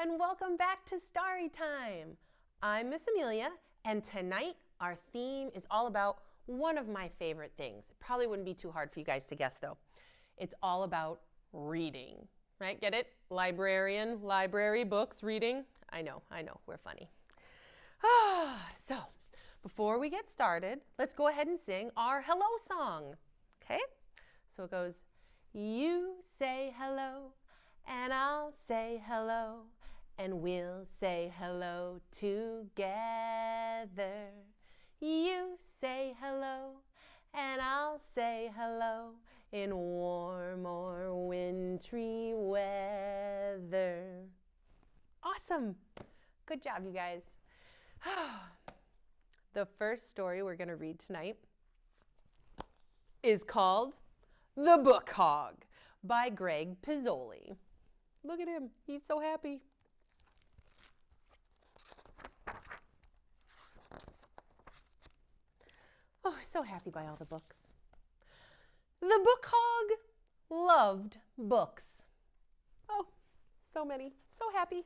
and welcome back to Starrytime. I'm Miss Amelia, and tonight our theme is all about one of my favorite things. It probably wouldn't be too hard for you guys to guess though. It's all about reading, right? Get it? Librarian, library, books, reading. I know, we're funny. So, before we get started, let's go ahead and sing our hello song, okay? So it goes, you say hello, and I'll say hello, and we'll say hello together. You say hello, and I'll say hello in warm or wintry weather. Awesome. Good job, you guys. The first story we're going to read tonight is called The Book Hog by Greg Pizzoli. Look at him. He's so happy. Oh, so happy by all the books. The Book Hog loved books. Oh, so many. So happy.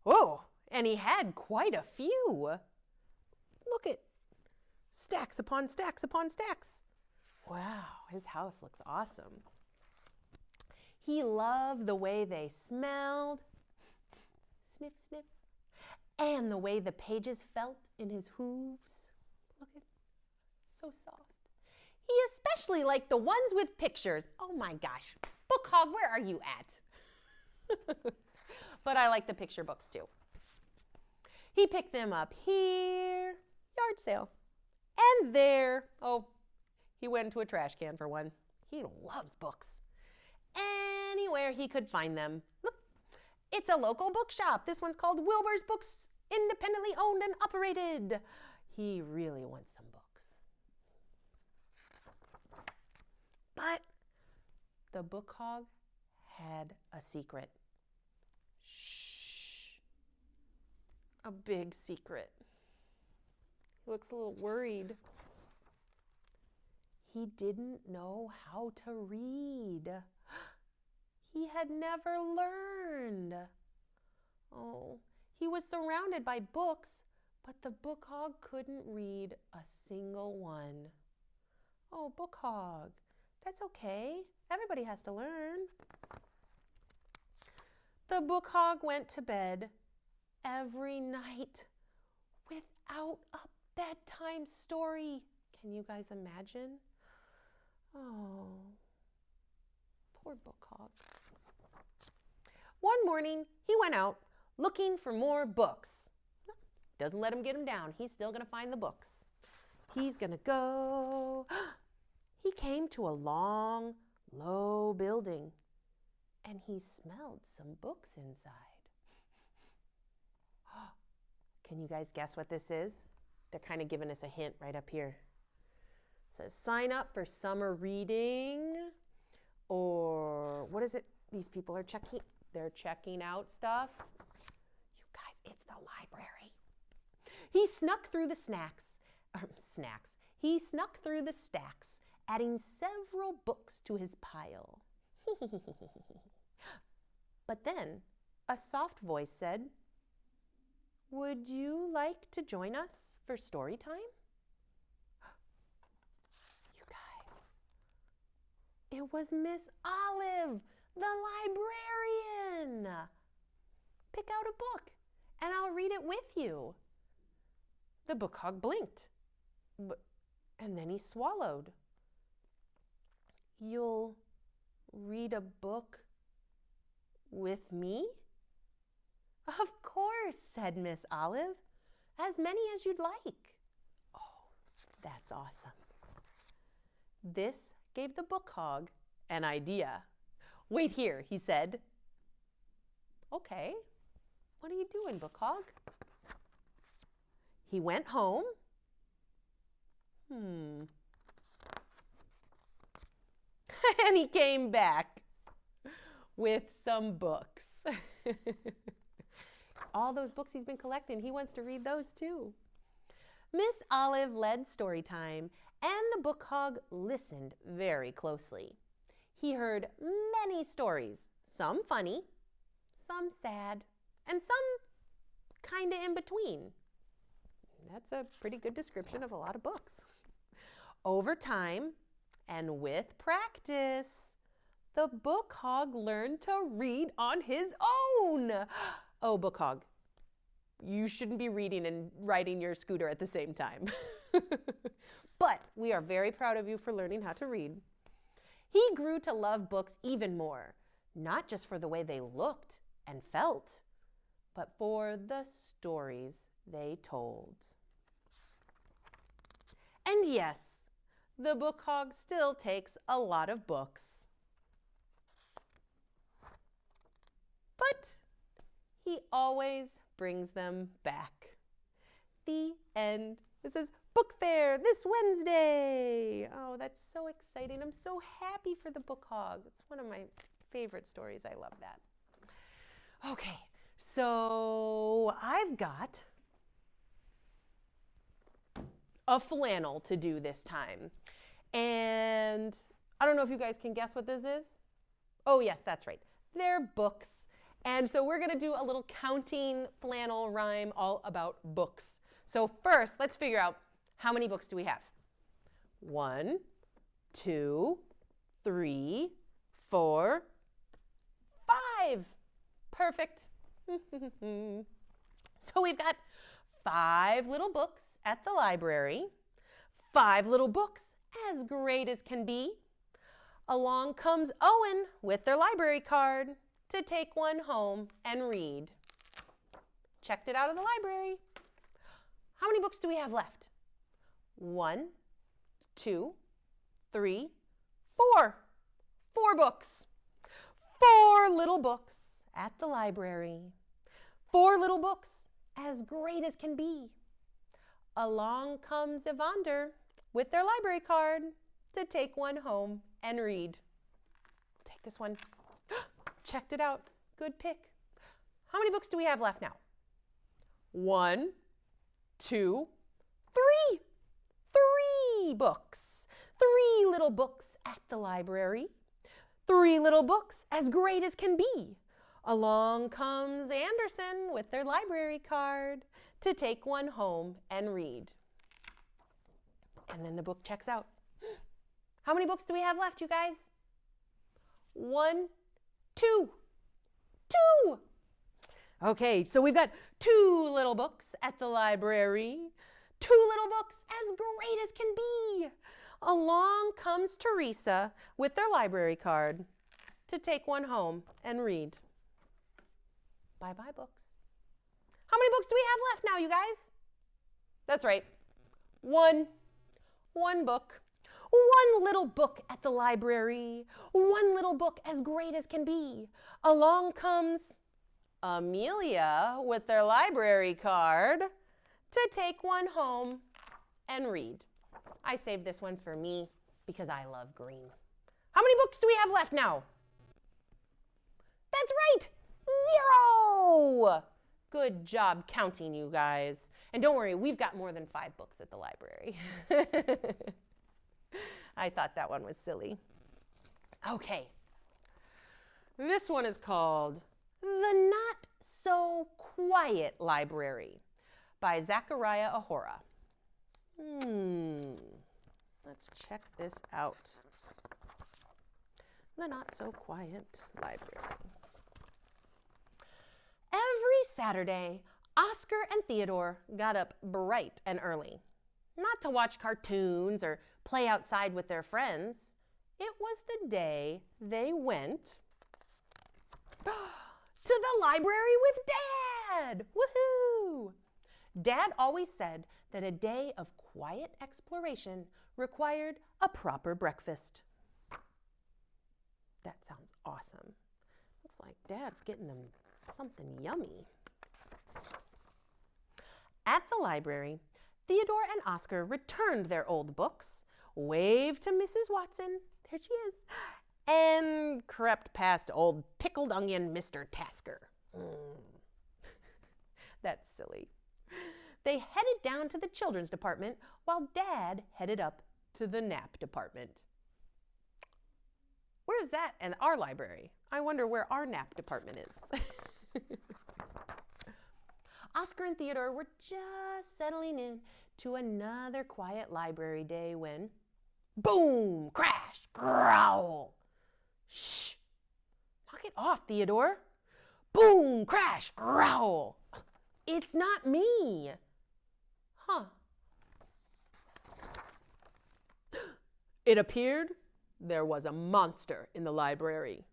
Oh, and he had quite a few. Look at stacks upon stacks upon stacks. Wow, his house looks awesome. He loved the way they smelled, sniff, sniff, and the way the pages felt in his hooves. Look at it, so soft. He especially liked the ones with pictures. Oh my gosh, Book Hog, where are you at? But I like the picture books too. He picked them up here, yard sale, and there. Oh, he went into a trash can for one. He loves books. Anywhere he could find them. Look, it's a local bookshop. This one's called Wilbur's Books, independently owned and operated. He really wants some books. But the Book Hog had a secret. Shh. A big secret. He looks a little worried. He didn't know how to read. He had never learned. Oh, he was surrounded by books, but the Book Hog couldn't read a single one. Oh, Book Hog, that's okay. Everybody has to learn. The Book Hog went to bed every night without a bedtime story. Can you guys imagine? Oh, poor Book Hog. One morning, he went out looking for more books. Doesn't let him get him down. He's still going to find the books. He's going to go. He came to a long, low building, and he smelled some books inside. Can you guys guess what this is? They're kind of giving us a hint right up here. It says, sign up for summer reading, or what is it? These people are checking, they're checking out stuff. You guys, it's the library. He snuck through the He snuck through the stacks, adding several books to his pile. But then a soft voice said, would you like to join us for story time? You guys, it was Miss Olive, the librarian. Pick out a book and I'll read it with you. The Book Hog blinked, and then he swallowed. You'll read a book with me? Of course, said Miss Olive. As many as you'd like. Oh, that's awesome. This gave the Book Hog an idea. Wait here, he said. Okay, what are you doing, Book Hog? He went home. And he came back with some books. All those books he's been collecting, he wants to read those too. Miss Olive led story time, and the Book Hog listened very closely. He heard many stories, some funny, some sad, and some kind of in between. That's a pretty good description of a lot of books. Over time and with practice, the Book Hog learned to read on his own. Oh, Book Hog, you shouldn't be reading and riding your scooter at the same time. But we are very proud of you for learning how to read. He grew to love books even more, not just for the way they looked and felt, but for the stories they told. And yes, the Book Hog still takes a lot of books. But he always brings them back. The end. This is Book Fair this Wednesday. Oh, that's so exciting. I'm so happy for the Book Hog. It's one of my favorite stories. I love that. Okay, so I've got a flannel to do this time. And I don't know if you guys can guess what this is. Oh yes, that's right. They're books. And so we're gonna do a little counting flannel rhyme all about books. So first, let's figure out how many books do we have? 1, 2, 3, 4, 5. Perfect. So we've got 5 little books at the library, 5 little books as great as can be. Along comes Owen with their library card to take one home and read. Checked it out of the library. How many books do we have left? 1, 2, 3, 4. 4 books. 4 little books at the library. 4 little books as great as can be. Along comes Evander with their library card to take one home and read. Take this one. Checked it out. Good pick. How many books do we have left now? 1, 2, 3. 3 books. 3 little books at the library. 3 little books as great as can be. Along comes Anderson with their library card to take one home and read. And then the book checks out. How many books do we have left, you guys? 1, 2. 2. Okay, so we've got 2 little books at the library. 2 little books as great as can be. Along comes Teresa with their library card to take one home and read. Bye-bye, books. How many books do we have left now, you guys? That's right. 1 book. 1 little book at the library. 1 little book as great as can be. Along comes Amelia with their library card to take one home and read. I saved this one for me because I love green. How many books do we have left now? That's right, 0! Good job counting, you guys. And don't worry, we've got more than 5 books at the library. I thought that one was silly. Okay. This one is called The Not So Quiet Library by Zachariah Ahura. Let's check this out. The Not So Quiet Library. Every Saturday, Oscar and Theodore got up bright and early. Not to watch cartoons or play outside with their friends. It was the day they went to the library with Dad. Woohoo! Dad always said that a day of quiet exploration required a proper breakfast. That sounds awesome. Looks like Dad's getting them something yummy. At the library, Theodore and Oscar returned their old books, waved to Mrs. Watson, there she is, and crept past old pickled onion Mr. Tasker. That's silly. They headed down to the children's department while Dad headed up to the nap department. Where's that in our library? I wonder where our nap department is. Oscar and Theodore were just settling in to another quiet library day when, boom, crash, growl. Shh, knock it off, Theodore. Boom, crash, growl. It's not me. Huh. It appeared there was a monster in the library.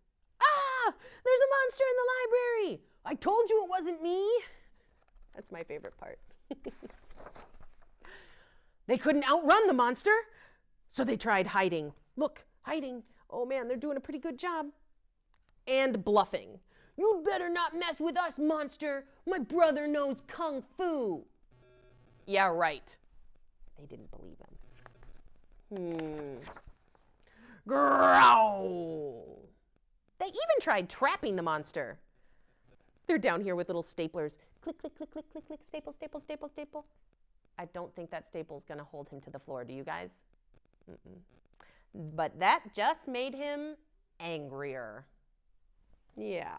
Ah, there's a monster in the library. I told you it wasn't me. That's my favorite part. They couldn't outrun the monster, so they tried hiding. Look, hiding. Oh man, they're doing a pretty good job. And bluffing. You'd better not mess with us, monster. My brother knows kung fu. Yeah, right. They didn't believe him. Growl. They even tried trapping the monster. They're down here with little staplers. Click, click, click, click, click, click, staple, staple, staple, staple. I don't think that staple's gonna hold him to the floor, do you guys? But that just made him angrier. Yeah.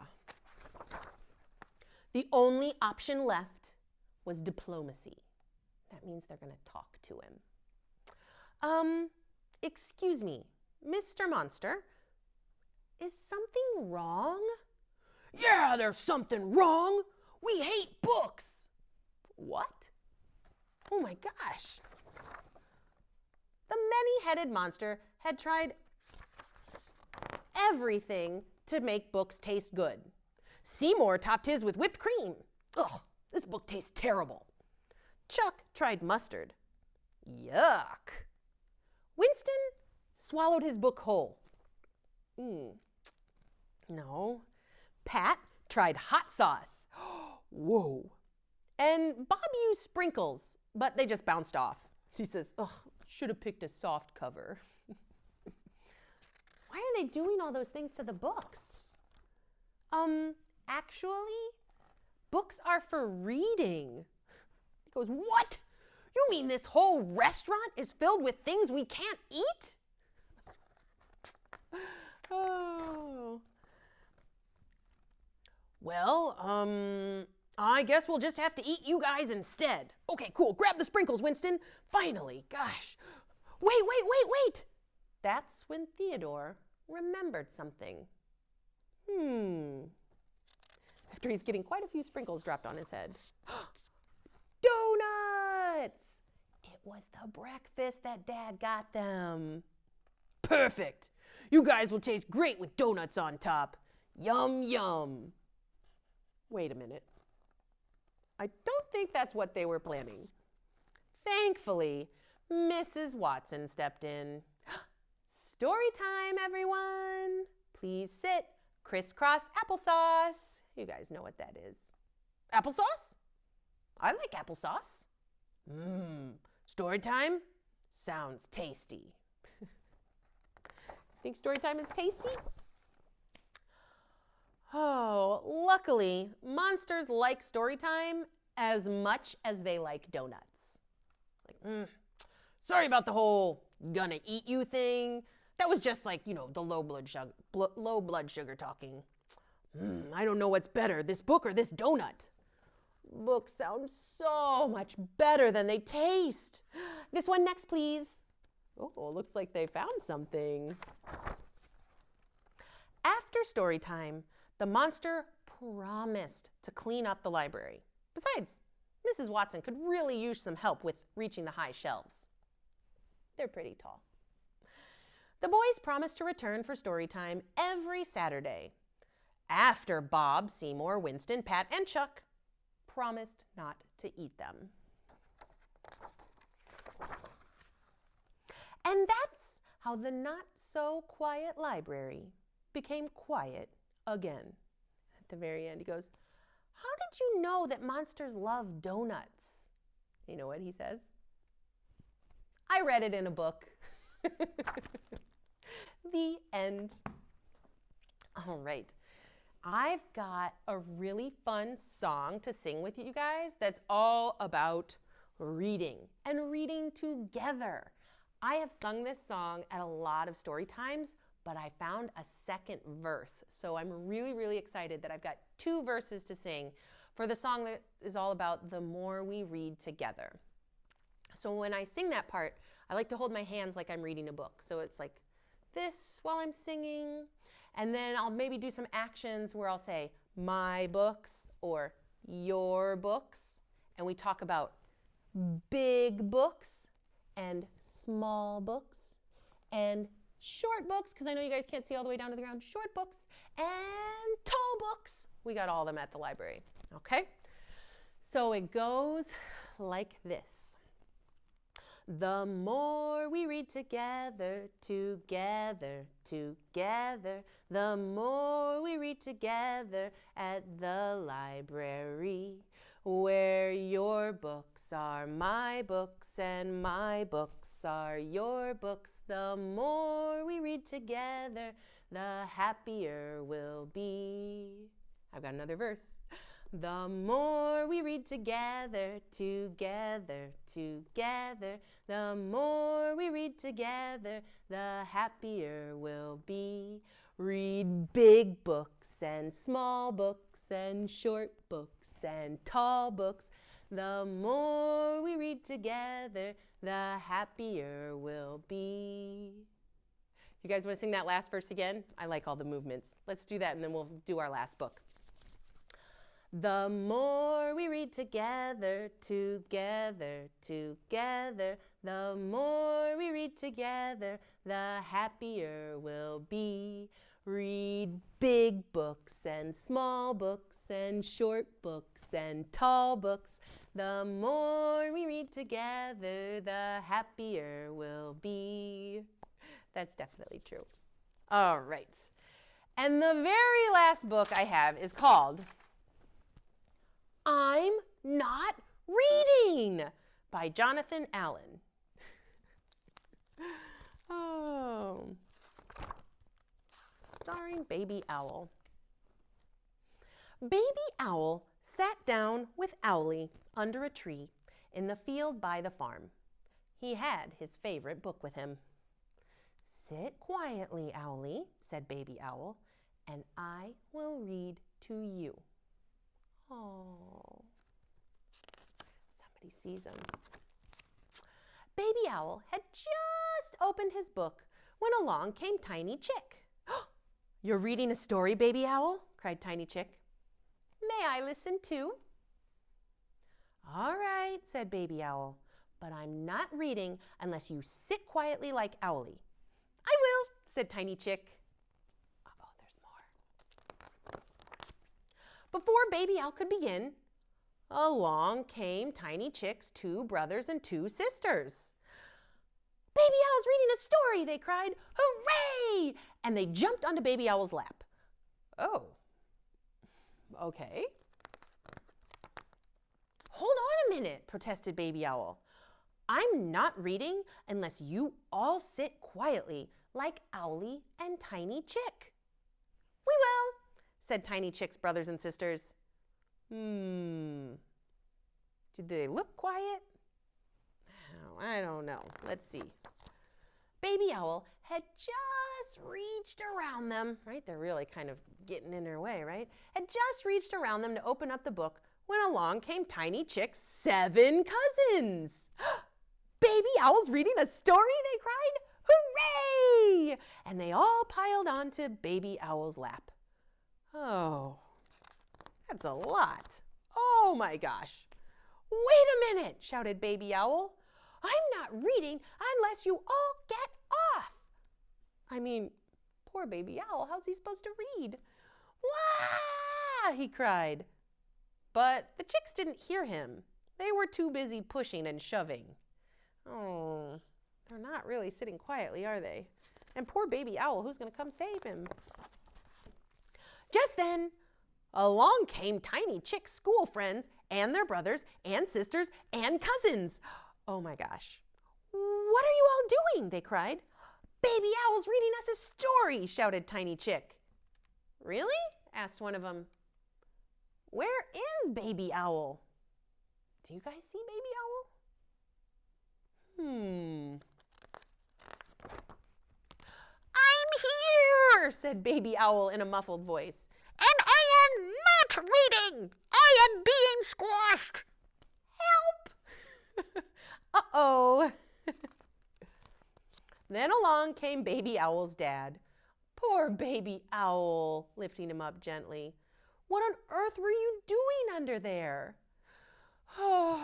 The only option left was diplomacy. That means they're gonna talk to him. Excuse me, Mr. Monster, is something wrong? Yeah, there's something wrong. We hate books. What? Oh my gosh. The many-headed monster had tried everything to make books taste good. Seymour topped his with whipped cream. Ugh, this book tastes terrible. Chuck tried mustard. Yuck. Winston swallowed his book whole. No. Pat tried hot sauce. Whoa. And Bob used sprinkles, but they just bounced off. She says, ugh, should have picked a soft cover. Why are they doing all those things to the books? Actually, books are for reading. He goes, what? You mean this whole restaurant is filled with things we can't eat? Oh. Well, I guess we'll just have to eat you guys instead. Okay, cool. Grab the sprinkles, Winston. Finally, gosh. Wait. That's when Theodore remembered something. After he's getting quite a few sprinkles dropped on his head. Donuts! It was the breakfast that Dad got them. Perfect. You guys will taste great with donuts on top. Yum, yum. Wait a minute. I don't think that's what they were planning. Thankfully, Mrs. Watson stepped in. Story time, everyone. Please sit. Crisscross applesauce. You guys know what that is. Applesauce? I like applesauce. Story time? Sounds tasty. Think story time is tasty? Oh, luckily, monsters like story time as much as they like donuts. Like, sorry about the whole gonna eat you thing. That was just like, the low blood sugar talking. I don't know what's better, this book or this donut. Books sound so much better than they taste. This one next, please. Oh, looks like they found something. After story time, the monster promised to clean up the library. Besides, Mrs. Watson could really use some help with reaching the high shelves. They're pretty tall. The boys promised to return for story time every Saturday, after Bob, Seymour, Winston, Pat, and Chuck promised not to eat them. And that's how the not-so-quiet library became quiet again. At the very end, he goes, how did you know that monsters love donuts? You know what he says? I read it in a book. The end. All right. I've got a really fun song to sing with you guys that's all about reading and reading together. I have sung this song at a lot of story times, but I found a second verse. So I'm really, really excited that I've got 2 verses to sing for the song that is all about the more we read together. So when I sing that part, I like to hold my hands like I'm reading a book. So it's like this while I'm singing, and then I'll maybe do some actions where I'll say my books or your books, and we talk about big books and small books and short books, because I know you guys can't see all the way down to the ground, short books and tall books. We got all of them at the library, okay? So it goes like this. The more we read together, together, together, the more we read together at the library, where your books are my books and my books are your books. The more we read together, the happier we'll be. I've got another verse. The more we read together, together, together, the more we read together, the happier we'll be. Read big books and small books and short books and tall books. The more we read together, the happier we'll be. You guys want to sing that last verse again? I like all the movements. Let's do that and then we'll do our last book. The more we read together, together, together, the more we read together, the happier we'll be. Read big books and small books and short books and tall books. The more we read together, the happier we'll be. That's definitely true. All right. And the very last book I have is called I'm Not Reading by Jonathan Allen. Oh. Starring Baby Owl. Baby Owl sat down with Owlie under a tree in the field by the farm. He had his favorite book with him. Sit quietly, Owlie, said Baby Owl, and I will read to you. Oh, somebody sees him. Baby Owl had just opened his book when along came Tiny Chick. You're reading a story, Baby Owl? Cried Tiny Chick. May I listen too? All right, said Baby Owl, but I'm not reading unless you sit quietly like Owlie. I will, said Tiny Chick. Uh-oh, there's more. Before Baby Owl could begin, along came Tiny Chick's 2 brothers and 2 sisters. Baby Owl's reading a story, they cried. Hooray! And they jumped onto Baby Owl's lap. Oh, okay. Hold on a minute, protested Baby Owl. I'm not reading unless you all sit quietly like Owlie and Tiny Chick. We will, said Tiny Chick's brothers and sisters. Did they look quiet? Oh, I don't know. Let's see. Baby Owl had just reached around them, right? They're really kind of getting in their way, right? Had just reached around them to open up the book when along came Tiny Chick's 7 cousins. Baby Owl's reading a story, they cried. Hooray! And they all piled onto Baby Owl's lap. Oh, that's a lot. Oh my gosh. Wait a minute, shouted Baby Owl. I'm not reading unless you all get off. I mean, poor Baby Owl, how's he supposed to read? Wah! He cried. But the chicks didn't hear him. They were too busy pushing and shoving. Oh, they're not really sitting quietly, are they? And poor Baby Owl, who's going to come save him? Just then, along came Tiny Chick's school friends and their brothers and sisters and cousins. Oh my gosh. What are you all doing? They cried. Baby Owl's reading us a story, shouted Tiny Chick. Really? Asked one of them. Where is Baby Owl? Do you guys see Baby Owl? I'm Sir, said Baby Owl in a muffled voice. And I am not reading. I am being squashed. Help! Uh-oh. Then along came Baby Owl's dad. Poor Baby Owl, lifting him up gently. What on earth were you doing under there? Oh,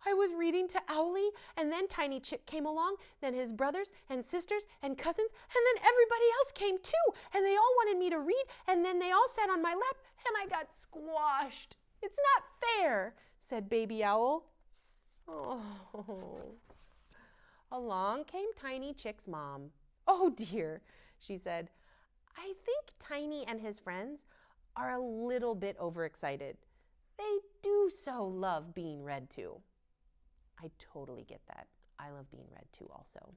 I was reading to Owlie, and then Tiny Chick came along, then his brothers and sisters and cousins, and then everybody else came too, and they all wanted me to read, and then they all sat on my lap, and I got squashed. It's not fair, said Baby Owl. Oh. Along came Tiny Chick's mom. Oh dear, she said. I think Tiny and his friends are a little bit overexcited. They do so love being read to. I totally get that. I love being read to also.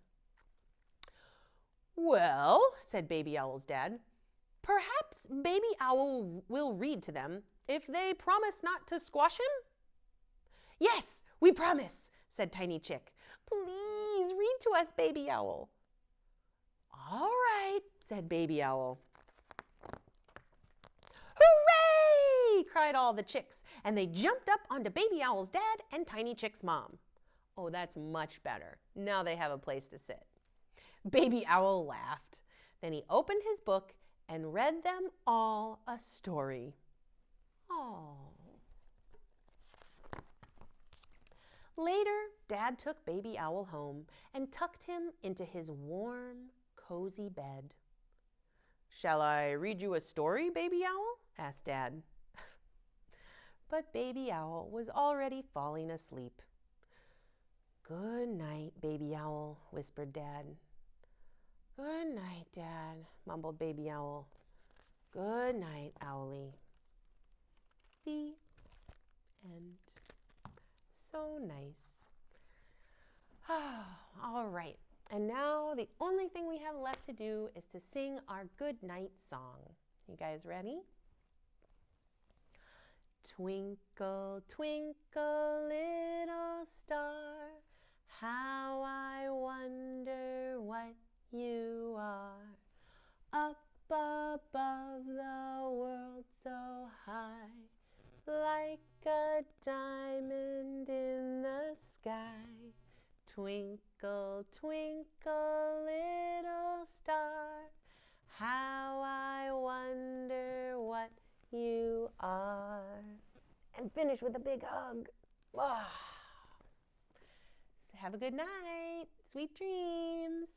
Well, said Baby Owl's dad, perhaps Baby Owl will read to them if they promise not to squash him? Yes, we promise, said Tiny Chick. Please read to us, Baby Owl. All right, said Baby Owl. Hooray! Cried all the chicks, and they jumped up onto Baby Owl's dad and Tiny Chick's mom. Oh, that's much better. Now they have a place to sit. Baby Owl laughed. Then he opened his book and read them all a story. Oh. Later, Dad took Baby Owl home and tucked him into his warm, cozy bed. Shall I read you a story, Baby Owl? Asked Dad. But Baby Owl was already falling asleep. Good night, Baby Owl, whispered Dad. Good night, Dad, mumbled Baby Owl. Good night, Owlie. The end. So nice. All right, and now the only thing we have left to do is to sing our good night song. You guys ready? Twinkle, twinkle, little star, how I wonder what you are. Up above the world so high, like a diamond in the sky. Twinkle, twinkle, little star, how I wonder what you are. And finish with a big hug. Oh. Have a good night. Sweet dreams.